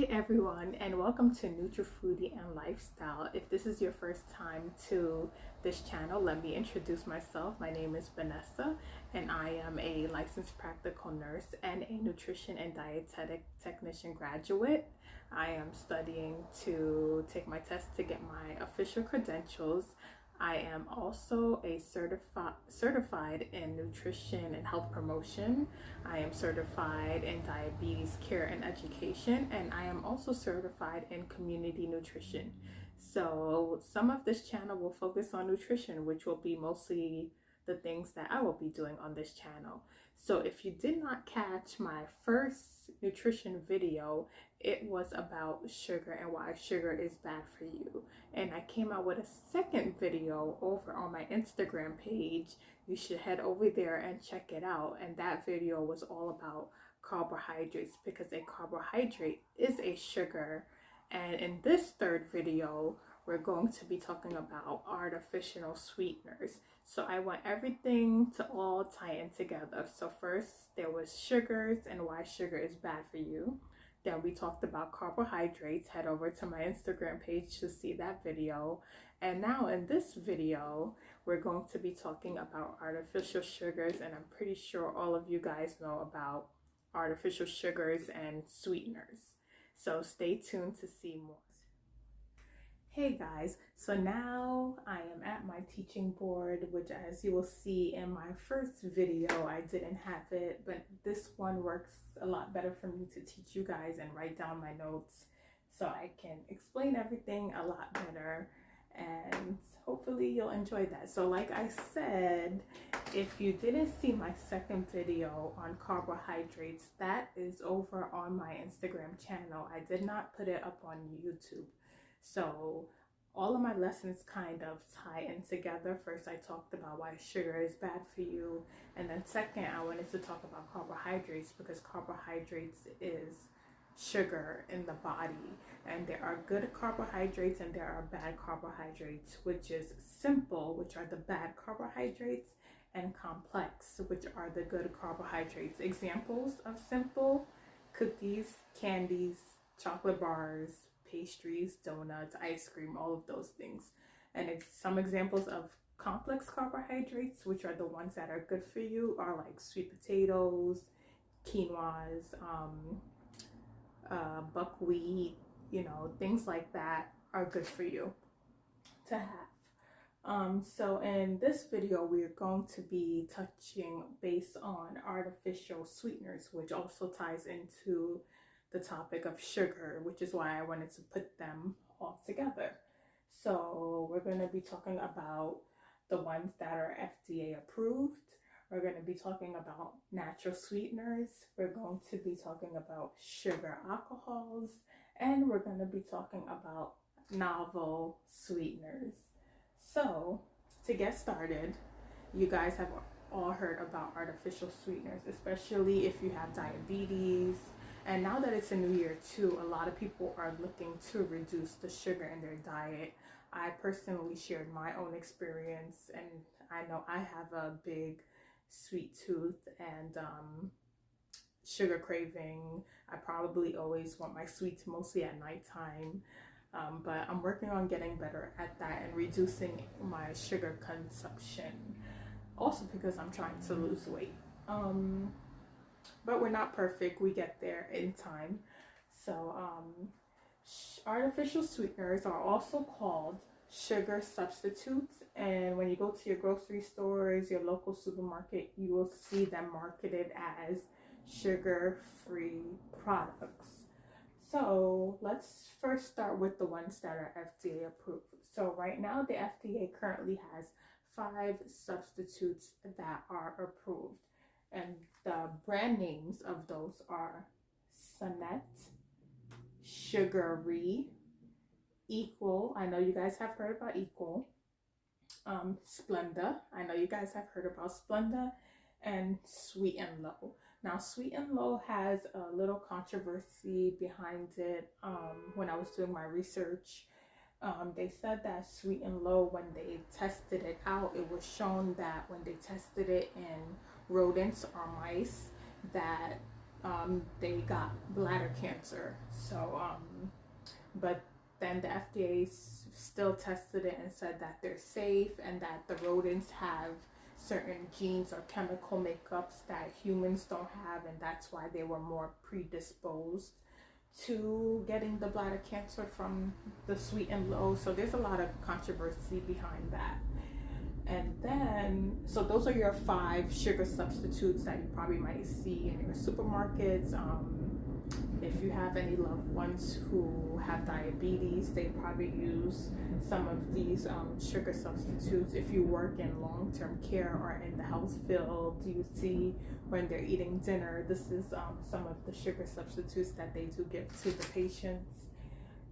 everyone, and welcome to NutriFoodie and Lifestyle. If this is your first time to this channel, let me introduce myself. My name is Vanessa, and I am a licensed practical nurse and a nutrition and dietetic technician graduate. I am studying to take my test to get my official credentials. I am also a certified in nutrition and health promotion. I am certified in diabetes care and education, and I am also certified in community nutrition. So some of this channel will focus on nutrition, which will be mostly the things that I will be doing on this channel. So if you did not catch my first nutrition video, it was about sugar and why sugar is bad for you. And I came out with a second video over on my Instagram page. You should head over there and check it out. And that video was all about carbohydrates, because a carbohydrate is a sugar. And in this third video, we're going to be talking about artificial sweeteners. So I want everything to all tie in together. So first there was sugars and why sugar is bad for you. Then we talked about carbohydrates. Head over to my Instagram page to see that video. And now in this video, we're going to be talking about artificial sugars, and I'm pretty sure all of you guys know about artificial sugars and sweeteners. So stay tuned to see more. Hey guys, so now I am at my teaching board, which as you will see in my first video, I didn't have it, but this one works a lot better for me to teach you guys and write down my notes so I can explain everything a lot better, and hopefully you'll enjoy that. So like I said, if you didn't see my second video on carbohydrates, that is over on my Instagram channel. I did not put it up on YouTube. So all of my lessons kind of tie in together. First, I talked about why sugar is bad for you. And then second, I wanted to talk about carbohydrates, because carbohydrates is sugar in the body. And there are good carbohydrates and there are bad carbohydrates, which is simple, which are the bad carbohydrates, and complex, which are the good carbohydrates. Examples of simple: cookies, candies, chocolate bars, pastries, donuts, ice cream, all of those things. And it's some examples of complex carbohydrates, which are the ones that are good for you, are like sweet potatoes, quinoas, buckwheat, things like that are good for you to have. So in this video, we're going to be touching base on artificial sweeteners, which also ties into the topic of sugar, which is why I wanted to put them all together. So we're going to be talking about the ones that are FDA approved. We're going to be talking about natural sweeteners. We're going to be talking about sugar alcohols, and we're going to be talking about novel sweeteners. So to get started, you guys have all heard about artificial sweeteners, especially if you have diabetes. And now that it's a new year too, a lot of people are looking to reduce the sugar in their diet. I personally shared my own experience, and I know I have a big sweet tooth and sugar craving. I probably always want my sweets mostly at nighttime, but I'm working on getting better at that and reducing my sugar consumption. Also because I'm trying to lose weight. But we're not perfect. We get there in time. So artificial sweeteners are also called sugar substitutes, and when you go to your grocery stores, your local supermarket, you will see them marketed as sugar-free products. So let's first start with the ones that are FDA approved. So right now the FDA currently has 5 substitutes that are approved. And the brand names of those are Sunnet, Sugary, Equal. I know you guys have heard about Equal. Splenda. I know you guys have heard about Splenda. And Sweet and Low. Now, Sweet and Low has a little controversy behind it. When I was doing my research, they said that Sweet and Low, when they tested it out, it was shown that when they tested it in rodents or mice, that they got bladder cancer. So, but then the FDA still tested it and said that they're safe and that the rodents have certain genes or chemical makeups that humans don't have, and that's why they were more predisposed to getting the bladder cancer from the sweet and low. So there's a lot of controversy behind that. And then, so those are your 5 sugar substitutes that you probably might see in your supermarkets. If you have any loved ones who have diabetes, they probably use some of these sugar substitutes. If you work in long-term care or in the health field, you see when they're eating dinner, this is some of the sugar substitutes that they do give to the patients.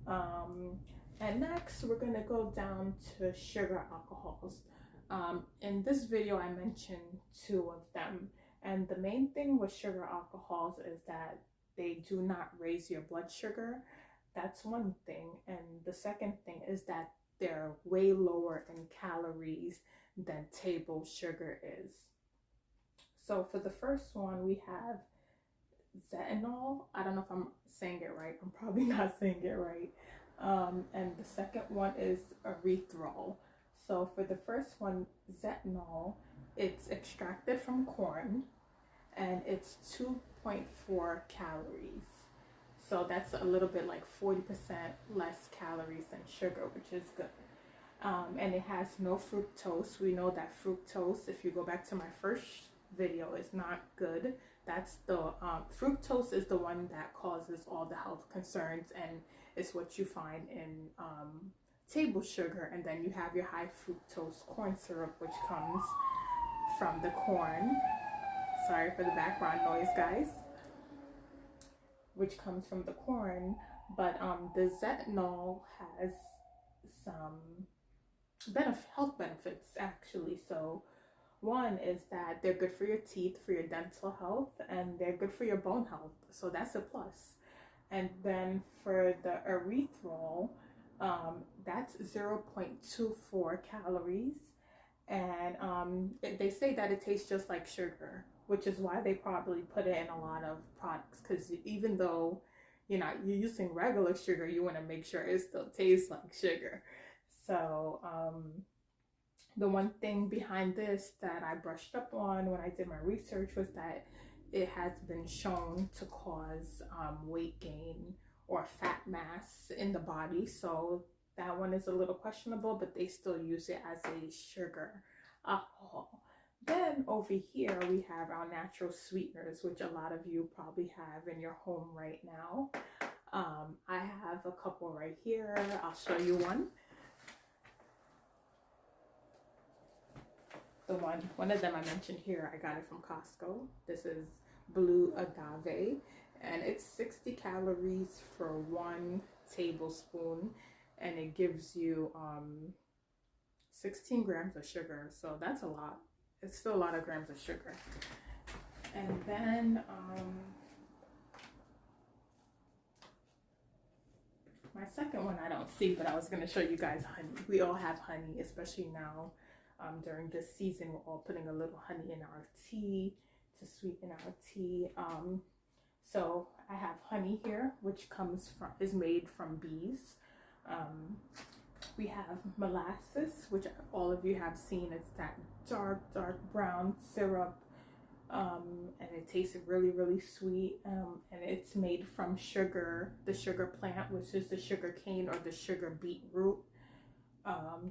And next, we're going to go down to sugar alcohols. In this video, I mentioned 2 of them. And the main thing with sugar alcohols is that they do not raise your blood sugar. That's one thing. And the second thing is that they're way lower in calories than table sugar is. So for the first one, we have Zetanol. I don't know if I'm saying it right. I'm probably not saying it right. And the second one is erythritol. So for the first one, Zetanol, it's extracted from corn and it's 2.4 calories. So that's a little bit like 40% less calories than sugar, which is good. And it has no fructose. We know that fructose, if you go back to my first video, is not good. That's the fructose is the one that causes all the health concerns, and it's what you find in table sugar. And then you have your high fructose corn syrup, which comes from the corn. Sorry for the background noise, guys. Which comes from the corn. But the Zetanol has some health benefits, actually. So one is that they're good for your teeth, for your dental health, and they're good for your bone health. So that's a plus. And then for the erythritol, that's 0.24 calories. And they say that it tastes just like sugar, which is why they probably put it in a lot of products. Because even though you're using regular sugar, you want to make sure it still tastes like sugar. So the one thing behind this that I brushed up on when I did my research was that it has been shown to cause weight gain or fat mass in the body. So that one is a little questionable, but they still use it as a sugar alcohol. Then over here we have our natural sweeteners, which a lot of you probably have in your home right now. I have a couple right here. I'll show you one. One of them I mentioned here, I got it from Costco. This is blue agave, and it's 60 calories for 1 tablespoon, and it gives you 16 grams of sugar. So that's a lot. It's still a lot of grams of sugar. And then my second one I don't see, but I was going to show you guys honey. We all have honey, especially now. During this season, we're all putting a little honey in our tea to sweeten our tea. So I have honey here, which is made from bees. We have molasses, which all of you have seen. It's that dark brown syrup, and it tastes really, really sweet. And it's made from sugar, the sugar plant, which is the sugar cane or the sugar beetroot.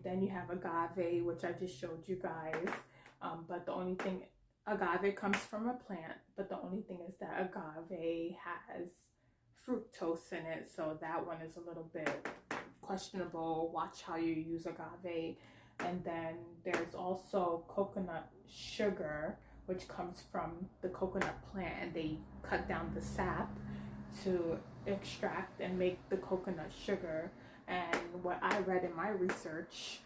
Then you have agave, which I just showed you guys. But the only thing, agave comes from a plant, but the only thing is that agave has fructose in it. So that one is a little bit questionable. Watch how you use agave. And then there's also coconut sugar, which comes from the coconut plant, and they cut down the sap to extract and make the coconut sugar. And what I read in my research,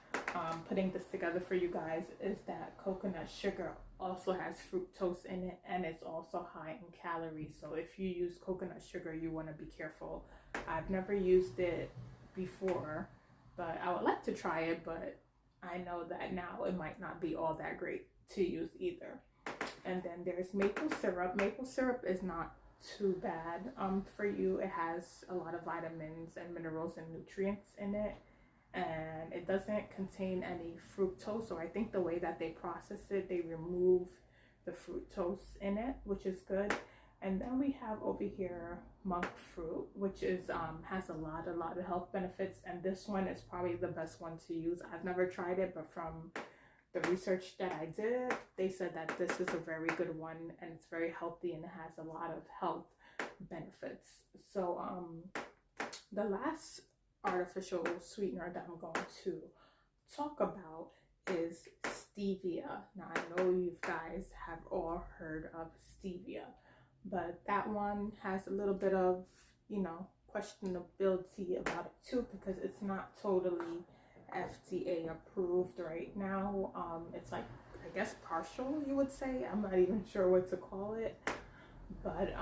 putting this together for you guys, is that coconut sugar also has fructose in it, and it's also high in calories. So if you use coconut sugar, you want to be careful. I've never used it before, but I would like to try it, but I know that now it might not be all that great to use either. And then there's maple syrup. Maple syrup is not too bad for you. It has a lot of vitamins and minerals and nutrients in it, and it doesn't contain any fructose. Or I think the way that they process it, they remove the fructose in it, which is good. And then we have over here monk fruit, which is has a lot of health benefits, and this one is probably the best one to use. I've never tried it, but from the research that I did, they said that this is a very good one, and it's very healthy, and it has a lot of health benefits. So the last artificial sweetener that I'm going to talk about is stevia. Now I know you guys have all heard of stevia, but that one has a little bit of, you know, questionability about it too, because it's not totally FDA approved right now. It's like, I guess, partial, you would say. I'm not even sure what to call it. But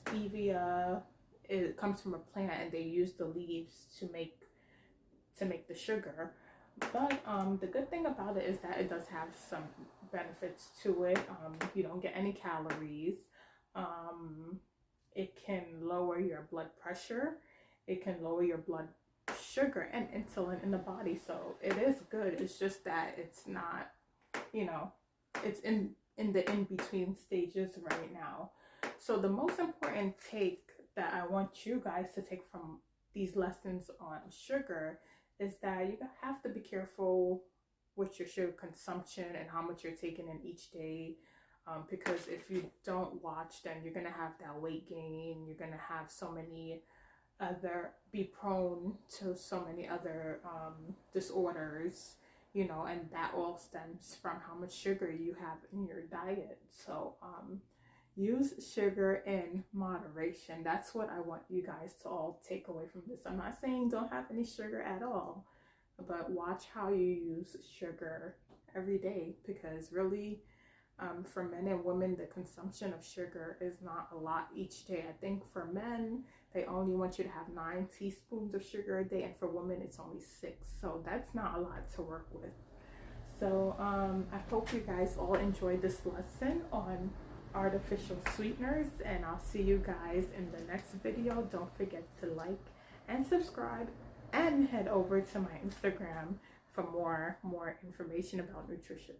stevia, it comes from a plant, and they use the leaves to make the sugar. But the good thing about it is that it does have some benefits to it. You don't get any calories. It can lower your blood pressure. It can lower your blood sugar and insulin in the body. So it is good. It's just that it's not, you know, it's in the in-between stages right now. So the most important take that I want you guys to take from these lessons on sugar is that you have to be careful with your sugar consumption and how much you're taking in each day. Because if you don't watch, then you're gonna have that weight gain. You're gonna have be prone to so many other disorders, you know, and that all stems from how much sugar you have in your diet. So use sugar in moderation. That's what I want you guys to all take away from this. I'm not saying don't have any sugar at all, but watch how you use sugar every day, because really, for men and women, the consumption of sugar is not a lot each day. I think for men, they only want you to have 9 teaspoons of sugar a day, and for women, it's only 6. So that's not a lot to work with. So I hope you guys all enjoyed this lesson on artificial sweeteners, and I'll see you guys in the next video. Don't forget to like and subscribe, and head over to my Instagram for more information about nutrition.